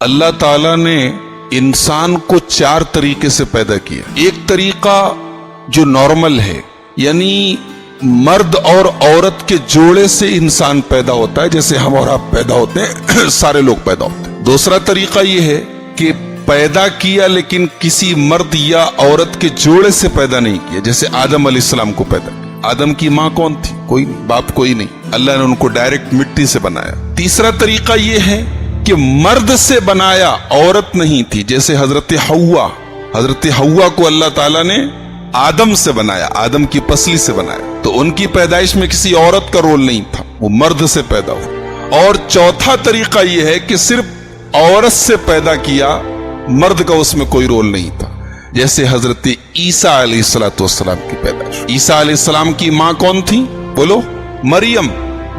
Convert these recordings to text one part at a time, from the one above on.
اللہ تعالیٰ نے انسان کو 4 طریقے سے پیدا کیا. ایک طریقہ جو نارمل ہے، یعنی مرد اور عورت کے جوڑے سے انسان پیدا ہوتا ہے، جیسے ہم اور آپ پیدا ہوتے ہیں، سارے لوگ پیدا ہوتے ہیں. دوسرا طریقہ یہ ہے کہ پیدا کیا لیکن کسی مرد یا عورت کے جوڑے سے پیدا نہیں کیا، جیسے آدم علیہ السلام کو پیدا کیا. آدم کی ماں کون تھی؟ کوئی نہیں، باپ کوئی نہیں. اللہ نے ان کو ڈائریکٹ مٹی سے بنایا. تیسرا طریقہ یہ ہے کہ مرد سے بنایا، عورت نہیں تھی، جیسے حضرت حوا کو اللہ تعالیٰ نے آدم سے بنایا، آدم کی پسلی سے بنایا، تو ان کی پیدائش میں کسی عورت کا رول نہیں تھا، وہ مرد سے پیدا ہوا. اور چوتھا طریقہ یہ ہے کہ صرف عورت سے پیدا کیا، مرد کا اس میں کوئی رول نہیں تھا، جیسے حضرت عیسیٰ علیہ السلام کی پیدائش. عیسیٰ علیہ السلام کی ماں کون تھی؟ بولو. مریم.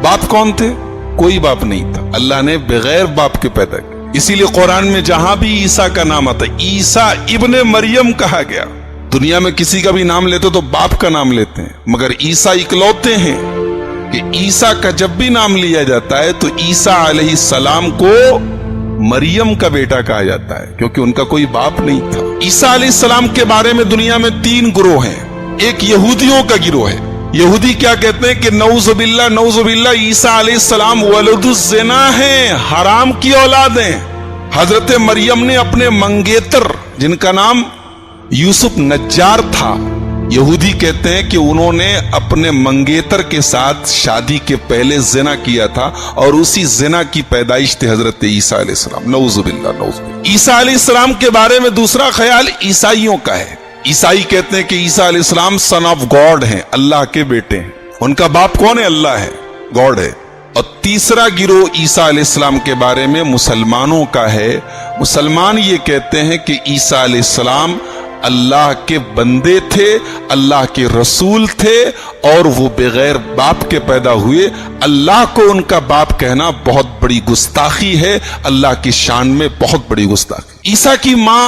باپ کون تھے؟ کوئی باپ نہیں تھا. اللہ نے بغیر باپ کے پیدا کیا. اسی لیے قرآن میں جہاں بھی عیسیٰ کا نام آتا ہے، عیسیٰ ابن مریم کہا گیا. دنیا میں کسی کا بھی نام لیتے تو باپ کا نام لیتے ہیں، مگر عیسیٰ اکلوتے ہیں کہ عیسیٰ کا جب بھی نام لیا جاتا ہے تو عیسیٰ علیہ السلام کو مریم کا بیٹا کہا جاتا ہے، کیونکہ ان کا کوئی باپ نہیں تھا. عیسیٰ علیہ السلام کے بارے میں دنیا میں 3 گروہ ہیں. ایک یہودیوں کا گروہ ہے. یہودی کیا کہتے ہیں کہ نعوذ باللہ عیسیٰ علیہ السلام ولد الزنا ہیں، حرام کی اولاد ہیں. حضرت مریم نے اپنے منگیتر، جن کا نام یوسف نجار تھا، یہودی کہتے ہیں کہ انہوں نے اپنے منگیتر کے ساتھ شادی کے پہلے زنا کیا تھا، اور اسی زنا کی پیدائش تھی حضرت عیسیٰ علیہ السلام. نعوذ باللہ. عیسیٰ علیہ السلام کے بارے میں دوسرا خیال عیسائیوں کا ہے. عیسائی کہتے ہیں کہ عیسیٰ علیہ السلام سن آف گاڈ ہیں، اللہ کے بیٹے ہیں. ان کا باپ کون ہے؟ اللہ ہے، گاڈ ہے. اور تیسرا گروہ عیسیٰ علیہ السلام کے بارے میں مسلمانوں کا ہے. مسلمان یہ کہتے ہیں کہ عیسیٰ علیہ السلام اللہ کے بندے تھے، اللہ کے رسول تھے، اور وہ بغیر باپ کے پیدا ہوئے. اللہ کو ان کا باپ کہنا بہت بڑی گستاخی ہے، اللہ کی شان میں بہت بڑی گستاخی. عیسیٰ کی ماں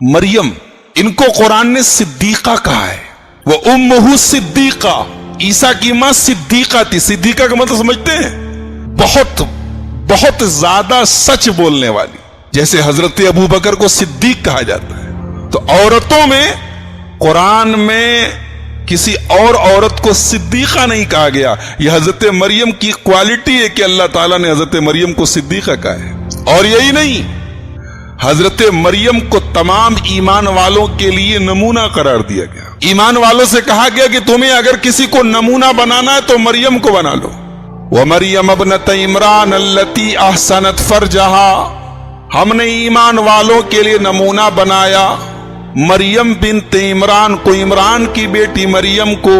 مریم، ان کو قرآن نے صدیقہ کہا ہے. وہ امہ صدیقہ، عیسیٰ کی ماں صدیقہ تھی. صدیقہ کا مطلب سمجھتے ہیں؟ بہت زیادہ سچ بولنے والی. جیسے حضرت ابو بکر کو صدیق کہا جاتا ہے. تو عورتوں میں قرآن میں کسی اور عورت کو صدیقہ نہیں کہا گیا. یہ حضرت مریم کی کوالٹی ہے کہ اللہ تعالیٰ نے حضرت مریم کو صدیقہ کہا ہے. اور یہی نہیں، حضرت مریم کو تمام ایمان والوں کے لیے نمونہ قرار دیا گیا. ایمان والوں سے کہا گیا کہ تمہیں اگر کسی کو نمونہ بنانا ہے تو مریم کو بنا لو. وَمَرْيَمَ ابْنَتَ عِمْرَانَ الَّتِي أَحْسَنَتْ فَرْجَهَا، ہم نے ایمان والوں کے لیے نمونہ بنایا مریم بنت عمران کو، عمران کی بیٹی مریم کو.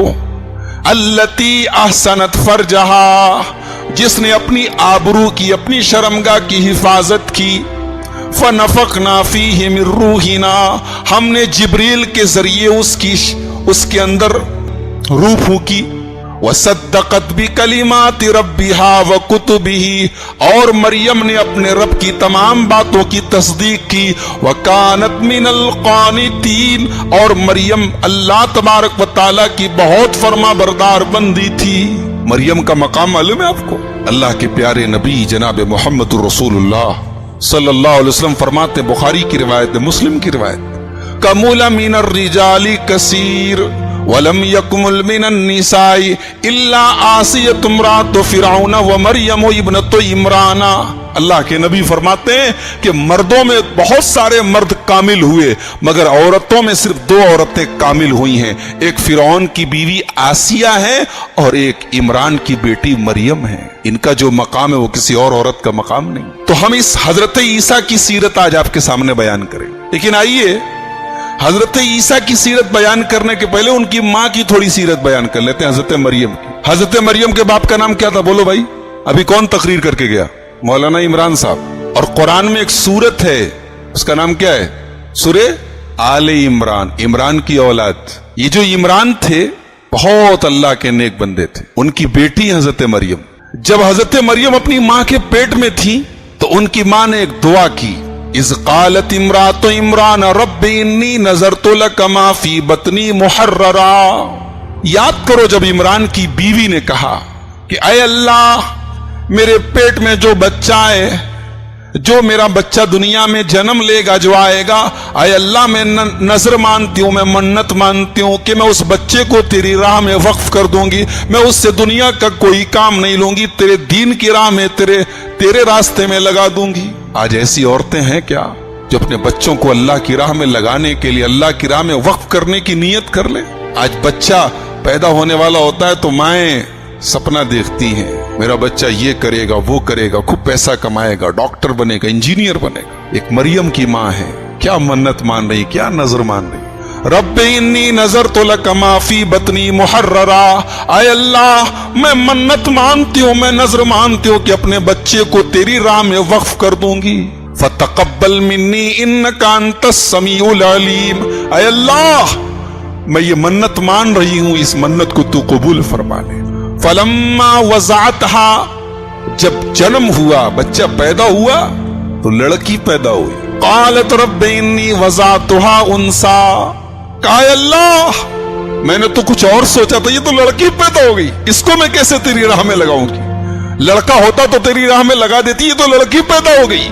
الَّتِي أَحْسَنَتْ فَرْجَهَا، جس نے اپنی آبرو کی، اپنی شرمگاہ کی حفاظت کی. فَنَفَخْنَا فِيهِ مِن رُوحِنَا، ہم نے جبریل کے ذریعے اس کے اندر روح پھونکی. وَصَدَّقَتْ بِكَلِمَاتِ رَبِّهَا وَكُتُبِهِ، اور مریم نے اپنے رب کی تمام باتوں کی تصدیق کی. وَكَانَتْ مِنَ الْقَانِتِينَ، اور مریم اللہ تبارک و تعالیٰ کی بہت فرما بردار بندی تھی. مریم کا مقام معلوم ہے آپ کو؟ اللہ کے پیارے نبی جناب محمد الرسول اللہ صلی اللہ علیہ وسلم فرماتے، بخاری کی روایت، مسلم کی روایت، کمل من الرجال کثیر ولم یکمل من النساء الا آسیۃ امرأۃ فرعون ومریم ابنۃ عمران. اللہ کے نبی فرماتے ہیں کہ مردوں میں بہت سارے مرد کامل ہوئے، مگر عورتوں میں صرف 2 عورتیں کامل ہوئی ہیں. ایک فرعون کی بیوی آسیہ ہے، اور ایک عمران کی بیٹی مریم ہے. ان کا جو مقام ہے وہ کسی اور عورت کا مقام نہیں. تو ہم اس حضرت عیسیٰ کی سیرت آج آپ کے سامنے بیان کریں. لیکن آئیے حضرت عیسیٰ کی سیرت بیان کرنے کے پہلے ان کی ماں کی تھوڑی سیرت بیان کر لیتے ہیں، حضرت مریم کی. حضرت مریم کے باپ کا نام کیا تھا؟ بولو بھائی. ابھی کون تقریر کر کے گیا؟ مولانا عمران صاحب. اور قرآن میں ایک سورت ہے، اس کا نام کیا ہے؟ سورہ آل عمران، عمران کی اولاد. یہ جو عمران تھے بہت اللہ کے نیک بندے تھے. ان کی بیٹی حضرت مریم، جب حضرت مریم اپنی ماں کے پیٹ میں تھی تو ان کی ماں نے ایک دعا کی. اذ قالت امرأۃ عمران رب انی نذرت لک ما فی بطنی محررا. یاد کرو جب عمران کی بیوی نے کہا کہ اے اللہ، میرے پیٹ میں جو بچہ ہے जो मेरा बच्चा दुनिया में जन्म लेगा, जो आएगा, आए अल्लाह मैं नजर मानती हूं, मैं मन्नत मानती हूं कि मैं उस बच्चे को तेरी राह में वक्फ कर दूंगी, मैं उससे दुनिया का कोई काम नहीं लूंगी, तेरे दीन की राह में, तेरे रास्ते में लगा दूंगी। आज ऐसी औरतें हैं क्या जो अपने बच्चों को अल्लाह की राह में लगाने के लिए, अल्लाह की राह में वक्फ करने की नीयत कर ले। आज बच्चा पैदा होने वाला होता है तो माएं सपना देखती हैं, मेरा बच्चा ये करेगा, वो करेगा, खूब पैसा कमाएगा, डॉक्टर बनेगा, इंजीनियर बनेगा। एक मरियम की माँ है, क्या मन्नत मान रही, क्या नजर मान रही। रब्बे इन्नी नजर तो लकमा फी बतनी मुहर्ररा, आय अल्लाह मैं मन्नत मानती हूँ, मैं नजर मानती हूँ कि अपने बच्चे को तेरी राह में वक्फ कर दूंगी। फतकब्बल मिन्नी इन्नका अंतस समीउल अलीम, आय अल्लाह मैं ये मन्नत मान रही हूँ, इस मन्नत को तू कबूल फरमा ले। फलम्मा वज़अतहा, जब जन्म हुआ, बच्चा पैदा हुआ तो लड़की पैदा हुई। क़ालत रब्बि इन्नी वज़अतुहा उन्सा, कहा अल्लाह मैंने तो कुछ और सोचा था, ये तो लड़की पैदा हो गई, इसको मैं कैसे तेरी राह में लगाऊंगी। लड़का होता तो तेरी राह में लगा देती, ये तो लड़की पैदा हो गई।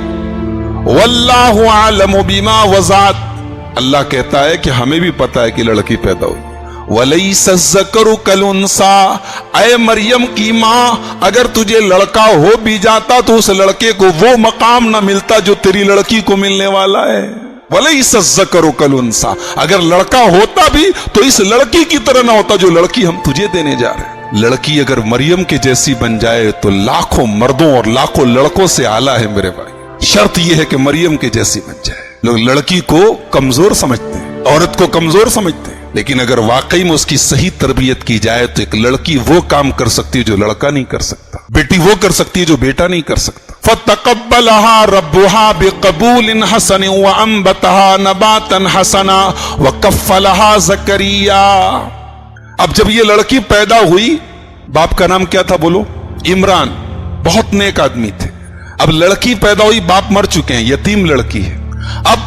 वल्लाहु आलमु बिमा वज़अत, अल्लाह कहता है कि हमें भी पता है कि लड़की पैदा हुई। वलैसा ज़करु कल उन्सा, ऐ मरियम की माँ अगर तुझे लड़का हो भी जाता तो उस लड़के को वो मकाम न मिलता जो तेरी लड़की को मिलने वाला है। वलैसा ज़करु कल उन्सा, अगर लड़का होता भी तो इस लड़की की तरह ना होता जो लड़की हम तुझे देने जा रहे हैं। लड़की अगर मरियम के जैसी बन जाए तो लाखों मर्दों और लाखों लड़कों से आला है मेरे भाई। शर्त यह है कि मरियम के जैसी बन जाए। लोग लड़की को कमजोर समझते हैं, औरत को कमजोर समझते हैं, लेकिन अगर वाकई में उसकी सही तरबियत की जाए तो एक लड़की वो काम कर सकती है जो लड़का नहीं कर सकता, बेटी वो कर सकती है जो बेटा नहीं कर सकता। फतक़ब्बलहा रब्बुहा बिक़बूलिन हसन व अंबतहा नबातन हसना व कफ़्फ़लहा ज़करिया। अब जब ये लड़की पैदा हुई, बाप का नाम क्या था बोलो? इमरान, बहुत नेक आदमी थे। अब लड़की पैदा हुई, बाप मर चुके हैं, यतीम लड़की है। अब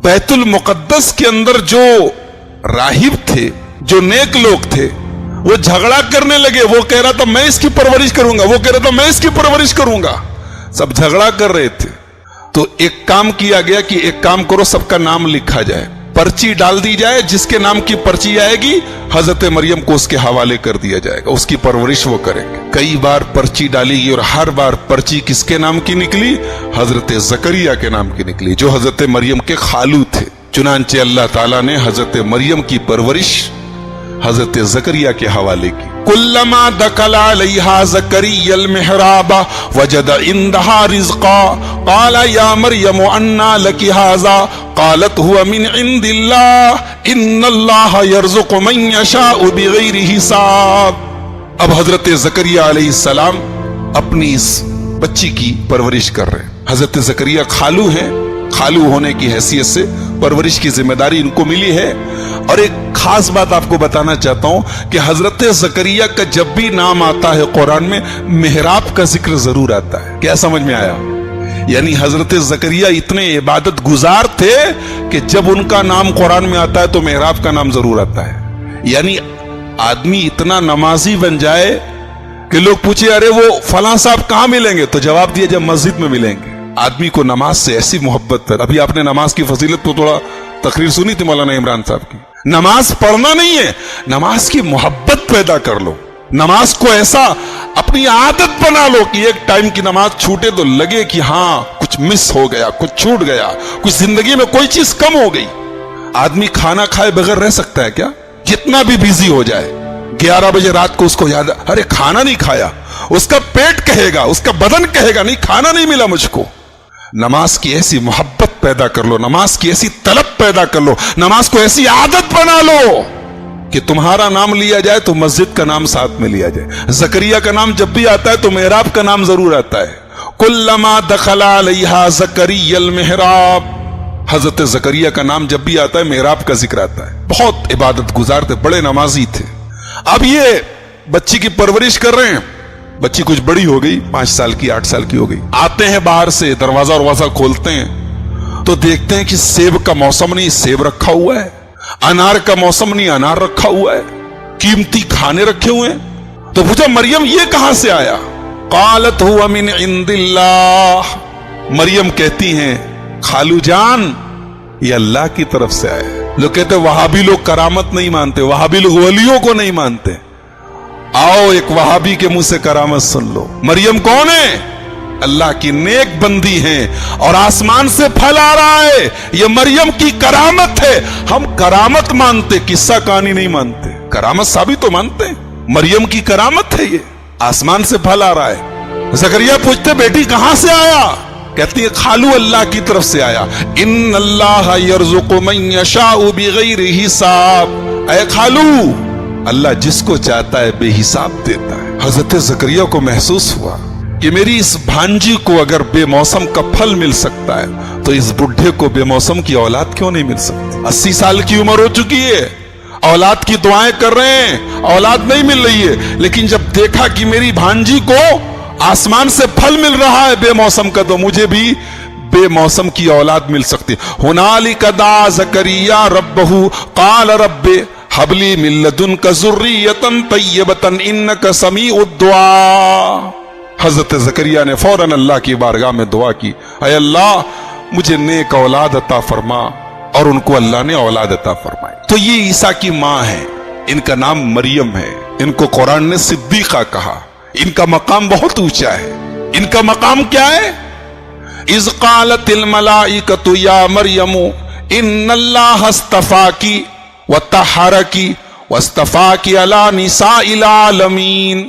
बैतुल मुक़द्दस के अंदर जो राहिब थे, जो नेक लोग थे, वो झगड़ा करने लगे। वो कह रहा था मैं इसकी परवरिश करूंगा, वो कह रहा था मैं इसकी परवरिश करूंगा, सब झगड़ा कर रहे थे। तो एक काम किया गया कि एक काम करो, सबका नाम लिखा जाए, पर्ची डाल दी जाए, जिसके नाम की पर्ची आएगी हजरत मरियम को उसके हवाले कर दिया जाएगा, उसकी परवरिश वो करेंगे। कई बार पर्ची डाली गई और हर बार पर्ची किसके नाम की निकली? हजरत ज़करिया के नाम की निकली, जो हजरत मरियम के खालू थे। चुनांचे अल्लाह ताला ने हजरत मरियम की परवरिश हजरत ज़करिया के हवाले की। कुल्लमा दखला अलैहा ज़करियल मिहराबा वजद इंदहा रिज़्क़ा क़ाला या मरियम अन्ना लकी हाज़ा क़ालत हुवा मिन इंदिल्लाह इन्नल्लाह यर्ज़ुक़ु मन यशाअु बिग़ैरि हिसाब। अब हजरत ज़करिया अलैहिस्सलाम अपनी इस बच्ची की परवरिश कर रहे हैं। हजरत ज़करिया खालू हैं, खालू होने की हैसियत से परवरिश की जिम्मेदारी इनको मिली है। और एक खास बात आपको बताना चाहता हूं कि हजरत ज़करिया का जब भी नाम आता है कुरान में, मेहराब का जिक्र जरूर आता है। क्या समझ में आया? यानी हजरत ज़करिया इतने इबादत गुजार थे कि जब उनका नाम कुरान में आता है तो मेहराब का नाम जरूर आता है। यानी आदमी इतना नमाजी बन जाए कि लोग पूछे अरे वो फलां साहब कहां मिलेंगे, तो जवाब दिए जब मस्जिद में मिलेंगे। आदमी को नमाज से ऐसी मोहब्बत है। अभी आपने नमाज की फजीलत को थोड़ा तकरीर सुनी थी मौलाना इमरान साहब की। नमाज पढ़ना नहीं है, नमाज की मोहब्बत पैदा कर लो। नमाज को ऐसा अपनी आदत बना लो कि एक टाइम की नमाज छूटे तो लगे कि हाँ कुछ मिस हो गया, कुछ छूट गया, कुछ जिंदगी में कोई चीज कम हो गई। आदमी खाना खाए बगैर रह सकता है क्या? जितना भी बिजी हो जाए, 11 बजे रात को उसको याद अरे खाना नहीं खाया, उसका पेट कहेगा, उसका बदन कहेगा नहीं खाना नहीं मिला मुझको। नमाज की ऐसी मोहब्बत पैदा कर लो, नमाज की ऐसी तलब पैदा कर लो, नमाज को ऐसी आदत बना लो कि तुम्हारा नाम लिया जाए तो मस्जिद का नाम साथ में लिया जाए। ज़करिया का नाम जब भी आता है तो मेहराब का नाम जरूर आता है। कुल्लमा दखला अलैहा ज़करियल मिहराब, हजरत ज़करिया का नाम जब भी आता है मेहराब का जिक्र आता है। बहुत इबादत गुजार थे, बड़े नमाजी थे। अब ये बच्ची की परवरिश कर रहे हैं। बच्ची कुछ बड़ी हो गई, 5 साल की, 8 साल की हो गई। आते हैं बाहर से, दरवाजा वरवाजा खोलते हैं तो देखते हैं कि सेब का मौसम नहीं, सेब रखा हुआ है, अनार का मौसम नहीं, अनार रखा हुआ है, कीमती खाने रखे हुए हैं। तो पूछा मरियम ये कहां से आया? क़ालत हुवा मिन इंदिल्लाह, मरियम कहती हैं, खालू जान ये अल्लाह की तरफ से आया है। लोग कहते वहाबी लोग करामत नहीं मानते, वहाबी लोग वलियों को नहीं मानते। आओ एक वहाबी के मुंह से करामत सुन लो। मरियम कौन है? अल्लाह की नेक बंदी हैं और आसमान से फल आ रहा है, ये मरियम की करामत है। हम करामत मानते, किस्सा कहानी नहीं मानते। करामत साबित तो मानते हैं, मरियम की करामत है, ये आसमान से फल आ रहा है। जकरिया पूछते बेटी कहां से आया? कहती है खालू अल्लाह की तरफ से आया। इन अल्लाह यर्ज़ुक़ु मन यशाउ बिग़ैरि हिसाब। ऐ खालू, अल्लाह जिसको चाहता है बेहिसाब देता है। हजरत जकरिया को महसूस हुआ कि मेरी इस भांजी को अगर बेमौसम का फल मिल सकता है तो इस बुढ़े को बेमौसम की औलाद क्यों नहीं मिल सकती? 80 साल की उम्र हो चुकी है, औलाद की दुआएं कर रहे हैं, औलाद नहीं मिल रही है। लेकिन जब देखा कि मेरी भांजी को आसमान से फल मिल रहा है बेमौसम का, तो मुझे भी बेमौसम की औलाद मिल सकती। हुनालिका दा ज़करिया रब्बहू क़ाल रब्बि हबली मिन लदुनका ज़ुर्रियतन तय्यबतन इन्नका समीउद दुआ। हजरत ज़करिया ने फौरन अल्लाह की बारगाह में दुआ की, ऐ अल्लाह मुझे नेक औलाद अता फरमा, और उनको अल्लाह ने औलाद अता फरमाई। तो ये ईसा की मां है, इनका नाम मरियम है। इनको कुरान ने सिद्दीका कहा। इनका मकाम बहुत ऊंचा है। इनका मकाम क्या है? इज़ क़ालतिल मलाइकतु या मरियमु इन्नल्लाह अस्तफ़ाकी व तहरकी वस्तफ़ाकी अला निसाइल आलमीन।